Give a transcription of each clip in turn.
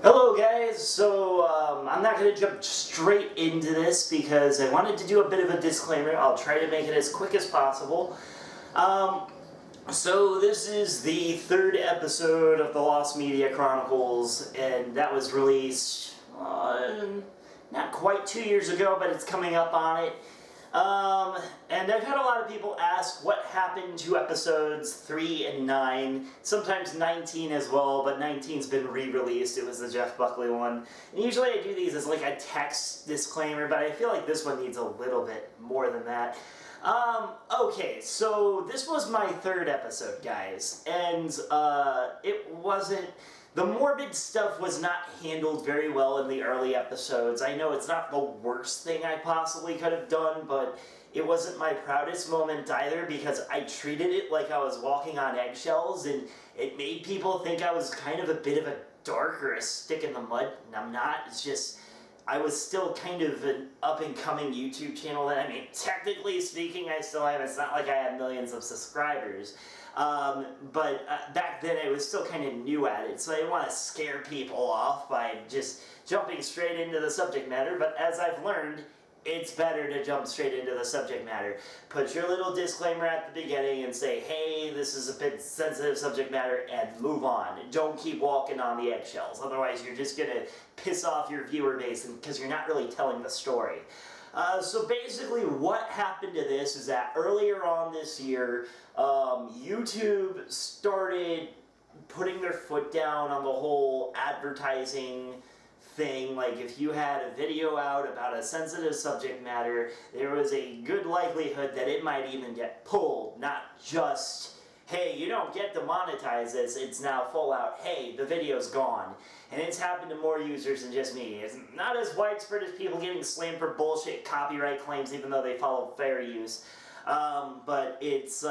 Hello guys, I'm not going to jump straight into this because I wanted to do a bit of a disclaimer. I'll try to make it as quick as possible. This is the third episode of the Lost Media Chronicles, and that was released not quite 2 years ago, but it's coming up on it. And I've had a lot of people ask what happened to episodes 3 and 9, sometimes 19 as well, but 19's been re-released. It was the Jeff Buckley one. And usually I do these as like a text disclaimer, but I feel like this one needs a little bit more than that. Okay, so this was my third episode, guys, and it wasn't... The morbid stuff was not handled very well in the early episodes. I know it's not the worst thing I possibly could have done, but it wasn't my proudest moment either because I treated it like I was walking on eggshells, and it made people think I was kind of a bit of a dork or a stick in the mud, and I'm not. It's just, I was still kind of an up-and-coming YouTube channel that, I mean, technically speaking, I still have. It's not like I have millions of subscribers. But back then I was still kind of new at it, so I didn't want to scare people off by just jumping straight into the subject matter, but as I've learned, it's better to jump straight into the subject matter. Put your little disclaimer at the beginning and say, hey, this is a bit sensitive subject matter, and move on. Don't keep walking on the eggshells, otherwise you're just going to piss off your viewer base because you're not really telling the story. So basically what happened to this is that earlier on this year, YouTube started putting their foot down on the whole advertising thing. Like, if you had a video out about a sensitive subject matter, there was a good likelihood that it might even get pulled, not just, hey, you don't get to monetize this, it's now full out, hey, the video's gone. And it's happened to more users than just me. It's not as widespread as people getting slammed for bullshit copyright claims even though they follow fair use. But it's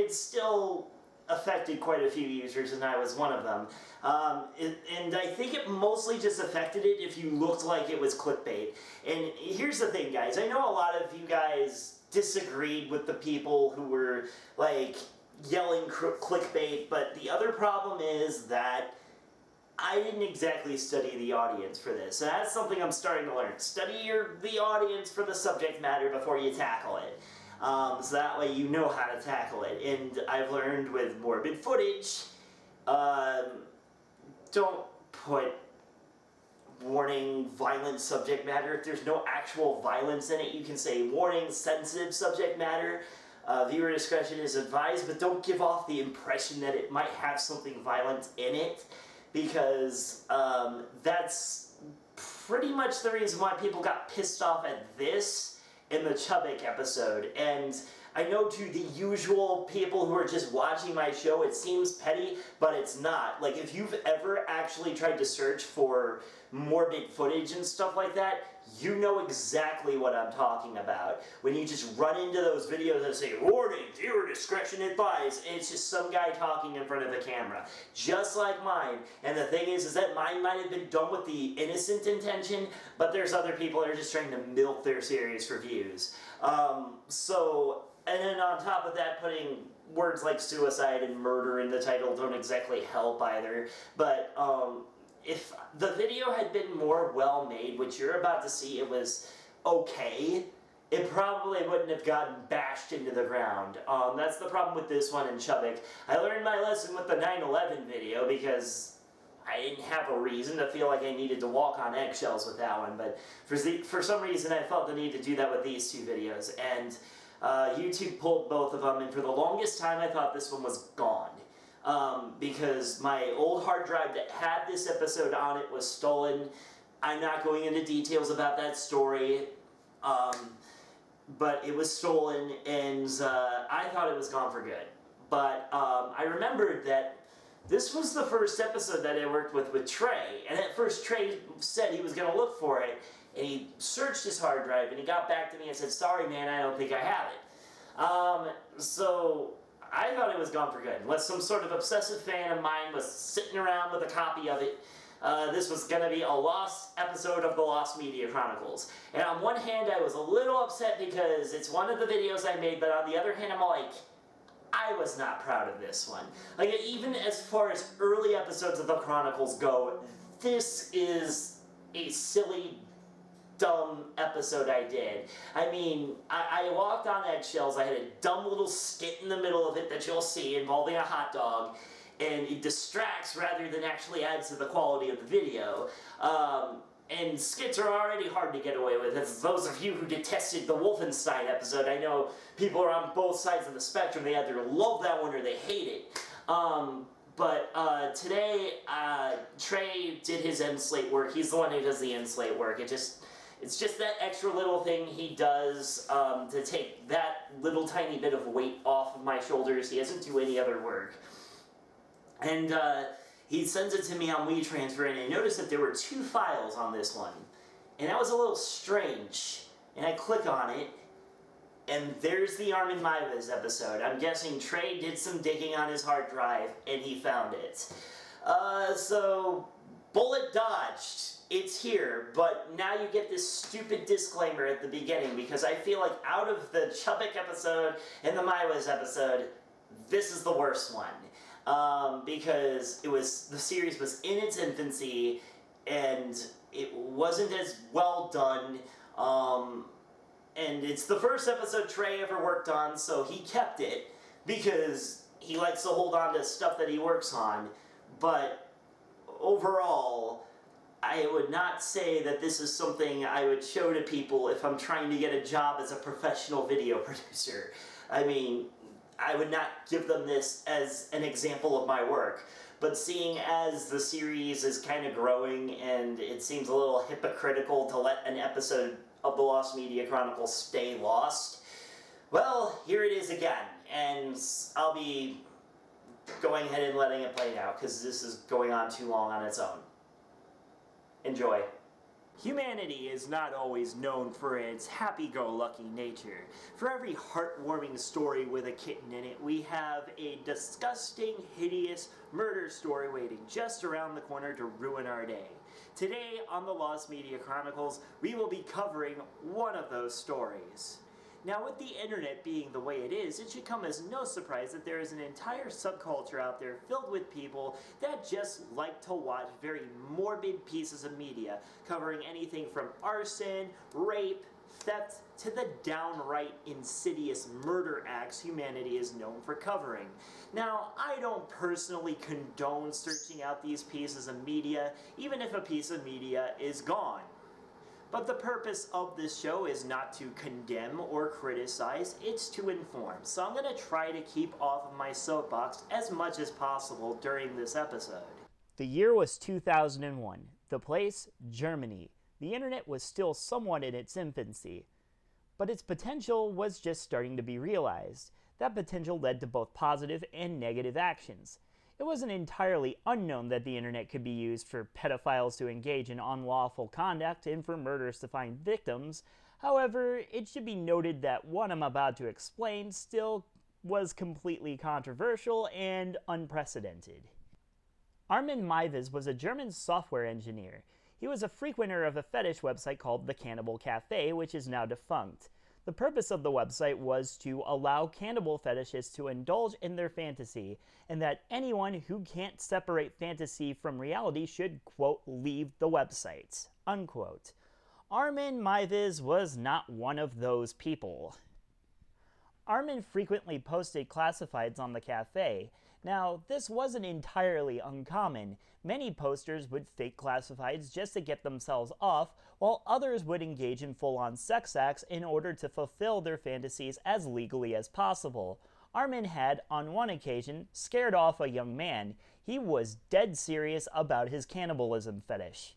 still affected quite a few users, and I was one of them. And I think it mostly just affected it if you looked like it was clickbait. And here's the thing, guys. I know a lot of you guys disagreed with the people who were, like, yelling clickbait, but the other problem is that I didn't exactly study the audience for this, and that's something I'm starting to learn. Study the audience for the subject matter before you tackle it. So that way you know how to tackle it. And I've learned with morbid footage, don't put warning violent subject matter. If there's no actual violence in it, you can say warning sensitive subject matter. Viewer discretion is advised, but don't give off the impression that it might have something violent in it, because that's pretty much the reason why people got pissed off at this in the Chubbuck episode. And I know to the usual people who are just watching my show, it seems petty, but it's not. Like, if you've ever actually tried to search for morbid footage and stuff like that, you know exactly what I'm talking about. When you just run into those videos that say, warning, viewer discretion advised, and it's just some guy talking in front of the camera. Just like mine. And the thing is that mine might have been done with the innocent intention, but there's other people that are just trying to milk their series for views. And then on top of that, putting words like suicide and murder in the title don't exactly help either. But if the video had been more well made, which you're about to see, it was okay, it probably wouldn't have gotten bashed into the ground. That's the problem with this one in Chubbuck. I learned my lesson with the 9/11 video because I didn't have a reason to feel like I needed to walk on eggshells with that one, but for some reason I felt the need to do that with these two videos, and YouTube pulled both of them, and for the longest time I thought this one was gone. Because my old hard drive that had this episode on it was stolen. I'm not going into details about that story, but it was stolen, and I thought it was gone for good. But I remembered that this was the first episode that I worked with Trey, and at first Trey said he was going to look for it, and he searched his hard drive, and he got back to me and said, sorry man, I don't think I have it. So I thought it was gone for good. Unless some sort of obsessive fan of mine was sitting around with a copy of it, this was going to be a lost episode of the Lost Media Chronicles. And on one hand, I was a little upset because it's one of the videos I made, but on the other hand, I'm like, I was not proud of this one. Like, even as far as early episodes of the Chronicles go, this is a silly, dumb episode I did. I mean, I walked on eggshells. I had a dumb little skit in the middle of it that you'll see involving a hot dog, and it distracts rather than actually adds to the quality of the video. And skits are already hard to get away with. As those of you who detested the Wolfenstein episode, I know people are on both sides of the spectrum. They either love that one or they hate it. But today, Trey did his end slate work. He's the one who does the end slate work. It's just that extra little thing he does to take that little tiny bit of weight off of my shoulders. He doesn't do any other work. And he sends it to me on WeTransfer, and I noticed that there were 2 files on this one. And that was a little strange. And I click on it, and there's the Armin Meiwes episode. I'm guessing Trey did some digging on his hard drive, and he found it. So, bullet dodged. It's here, but now you get this stupid disclaimer at the beginning, because I feel like out of the Chubbuck episode and the Meiwes episode, this is the worst one. Because the series was in its infancy, and it wasn't as well done, and it's the first episode Trey ever worked on, so he kept it, because he likes to hold on to stuff that he works on, but overall, I would not say that this is something I would show to people if I'm trying to get a job as a professional video producer. I mean, I would not give them this as an example of my work, but seeing as the series is kind of growing and it seems a little hypocritical to let an episode of the Lost Media Chronicles stay lost, well, here it is again, and I'll be going ahead and letting it play now, because this is going on too long on its own. Enjoy. Humanity is not always known for its happy-go-lucky nature. For every heartwarming story with a kitten in it, we have a disgusting, hideous murder story waiting just around the corner to ruin our day. Today on the Lost Media Chronicles, we will be covering one of those stories. Now, with the internet being the way it is, it should come as no surprise that there is an entire subculture out there filled with people that just like to watch very morbid pieces of media, covering anything from arson, rape, theft, to the downright insidious murder acts humanity is known for covering. Now, I don't personally condone searching out these pieces of media, even if a piece of media is gone. But the purpose of this show is not to condemn or criticize, it's to inform. So I'm going to try to keep off of my soapbox as much as possible during this episode. The year was 2001. The place, Germany. The internet was still somewhat in its infancy, but its potential was just starting to be realized. That potential led to both positive and negative actions. It wasn't entirely unknown that the internet could be used for pedophiles to engage in unlawful conduct and for murderers to find victims. However, it should be noted that what I'm about to explain still was completely controversial and unprecedented. Armin Meiwes was a German software engineer. He was a frequenter of a fetish website called the Cannibal Cafe, which is now defunct. The purpose of the website was to allow cannibal fetishists to indulge in their fantasy, and that anyone who can't separate fantasy from reality should, quote, leave the website, unquote. Armin Meiwes was not one of those people. Armin frequently posted classifieds on the cafe. Now, this wasn't entirely uncommon. Many posters would fake classifieds just to get themselves off, while others would engage in full-on sex acts in order to fulfill their fantasies as legally as possible. Armin had, on one occasion, scared off a young man. He was dead serious about his cannibalism fetish.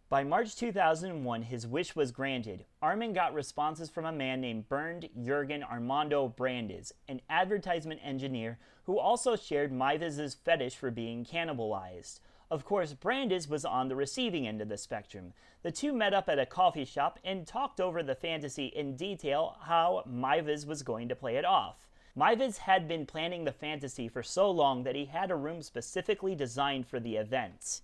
By March 2001, his wish was granted. Armin got responses from a man named Bernd Jürgen Armando Brandes, an advertisement engineer who also shared Meiwes' fetish for being cannibalized. Of course, Brandes was on the receiving end of the spectrum. The two met up at a coffee shop and talked over the fantasy in detail how Meiwes was going to play it off. Meiwes had been planning the fantasy for so long that he had a room specifically designed for the event.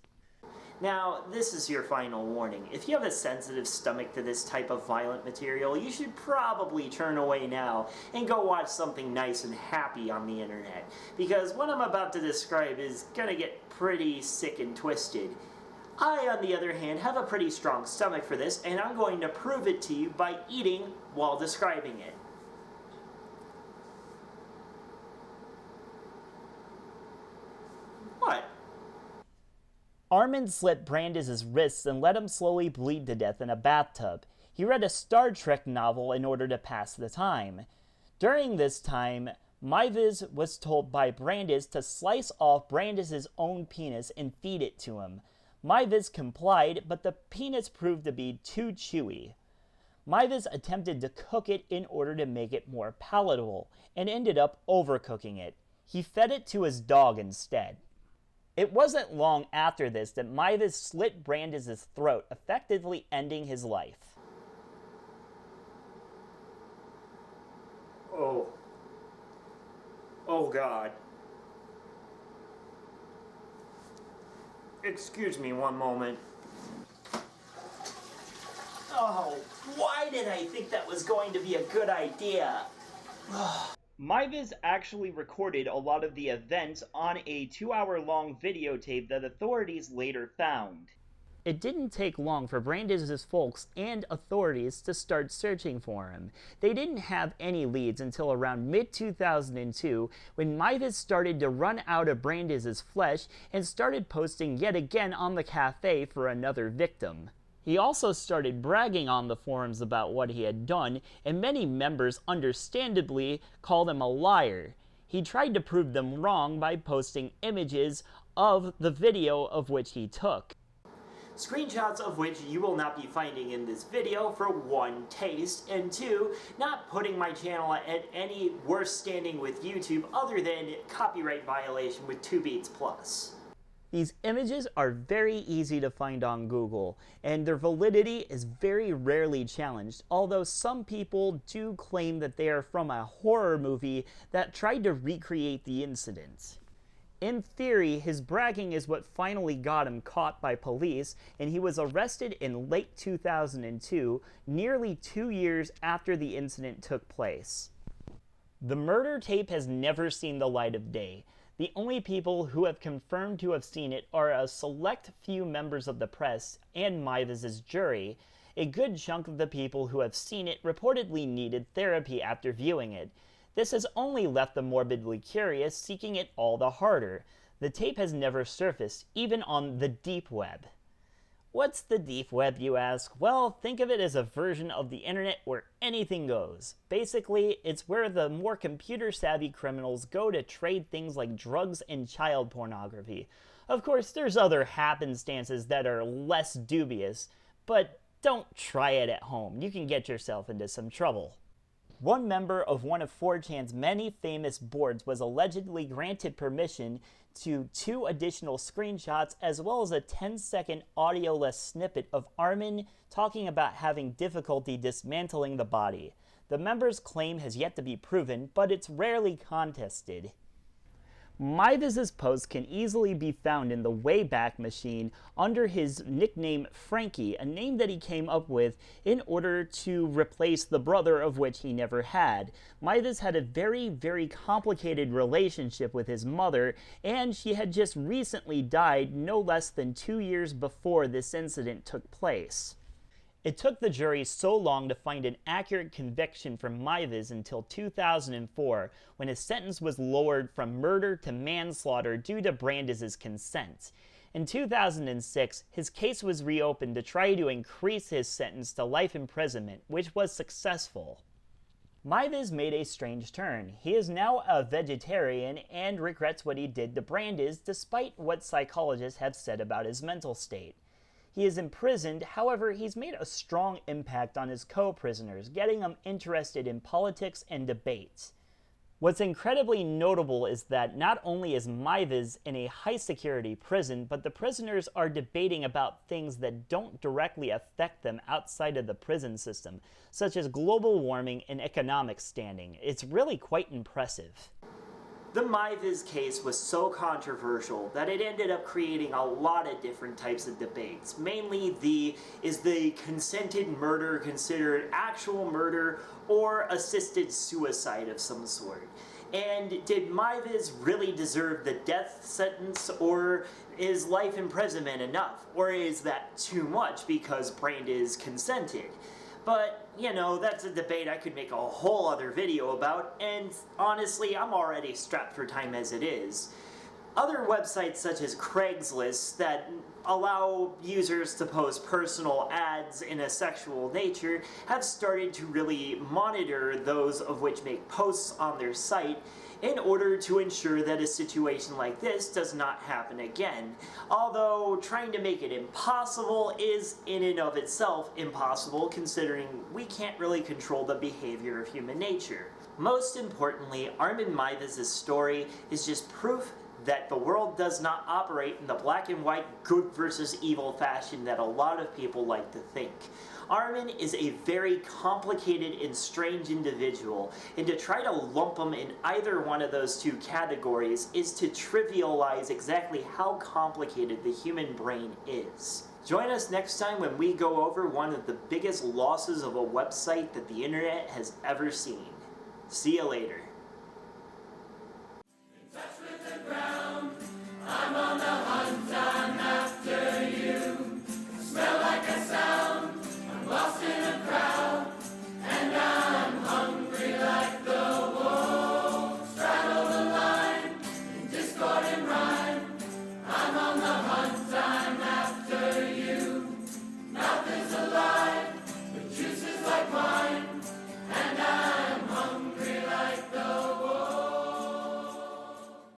Now, this is your final warning. If you have a sensitive stomach to this type of violent material, you should probably turn away now and go watch something nice and happy on the internet, because what I'm about to describe is gonna get pretty sick and twisted. I, on the other hand, have a pretty strong stomach for this, and I'm going to prove it to you by eating while describing it. What? Armin slit Brandis' wrists and let him slowly bleed to death in a bathtub. He read a Star Trek novel in order to pass the time. During this time, Meiwes was told by Brandis to slice off Brandis' own penis and feed it to him. Meiwes complied, but the penis proved to be too chewy. Meiwes attempted to cook it in order to make it more palatable, and ended up overcooking it. He fed it to his dog instead. It wasn't long after this that Meiwes slit Brandis' throat, effectively ending his life. Oh God. Excuse me one moment. Oh, why did I think that was going to be a good idea? Meiwes actually recorded a lot of the events on a 2-hour-long videotape that authorities later found. It didn't take long for Brandis' folks and authorities to start searching for him. They didn't have any leads until around mid-2002 when Meiwes started to run out of Brandis' flesh and started posting yet again on the cafe for another victim. He also started bragging on the forums about what he had done, and many members understandably called him a liar. He tried to prove them wrong by posting images of the video of which he took. Screenshots of which you will not be finding in this video, for one, taste, and two, not putting my channel at any worse standing with YouTube other than copyright violation with 2 beats plus. These images are very easy to find on Google, and their validity is very rarely challenged, although some people do claim that they are from a horror movie that tried to recreate the incident. In theory, his bragging is what finally got him caught by police, and he was arrested in late 2002, nearly 2 years after the incident took place. The murder tape has never seen the light of day. The only people who have confirmed to have seen it are a select few members of the press and Meiwes' jury. A good chunk of the people who have seen it reportedly needed therapy after viewing it. This has only left the morbidly curious seeking it all the harder. The tape has never surfaced, even on the deep web. What's the deep web, you ask? Well, think of it as a version of the internet where anything goes. Basically, it's where the more computer-savvy criminals go to trade things like drugs and child pornography. Of course, there's other happenstances that are less dubious, but don't try it at home. You can get yourself into some trouble. One member of one of 4chan's many famous boards was allegedly granted permission to 2 additional screenshots as well as a 10-second audio-less snippet of Armin talking about having difficulty dismantling the body. The member's claim has yet to be proven, but it's rarely contested. Meiwes' post can easily be found in the Wayback Machine under his nickname Frankie, a name that he came up with in order to replace the brother of which he never had. Meiwes had a very, very complicated relationship with his mother, and she had just recently died no less than 2 years before this incident took place. It took the jury so long to find an accurate conviction for Meiwes until 2004, when his sentence was lowered from murder to manslaughter due to Brandis' consent. In 2006, his case was reopened to try to increase his sentence to life imprisonment, which was successful. Meiwes made a strange turn. He is now a vegetarian and regrets what he did to Brandis, despite what psychologists have said about his mental state. He is imprisoned, however, he's made a strong impact on his co-prisoners, getting them interested in politics and debates. What's incredibly notable is that not only is Meiwes in a high-security prison, but the prisoners are debating about things that don't directly affect them outside of the prison system, such as global warming and economic standing. It's really quite impressive. The Meiwes case was so controversial that it ended up creating a lot of different types of debates. Mainly is the consented murder considered actual murder or assisted suicide of some sort? And did Meiwes really deserve the death sentence, or is life imprisonment enough? Or is that too much because Brandes consented? But, you know, that's a debate I could make a whole other video about, and honestly, I'm already strapped for time as it is. Other websites such as Craigslist that allow users to post personal ads in a sexual nature have started to really monitor those of which make posts on their site in order to ensure that a situation like this does not happen again. Although trying to make it impossible is in and of itself impossible, considering we can't really control the behavior of human nature. Most importantly, Armin Meiwes' story is just proof that the world does not operate in the black and white good versus evil fashion that a lot of people like to think. Armin is a very complicated and strange individual, and to try to lump him in either one of those two categories is to trivialize exactly how complicated the human brain is. Join us next time when we go over one of the biggest losses of a website that the internet has ever seen. See you later. I'm on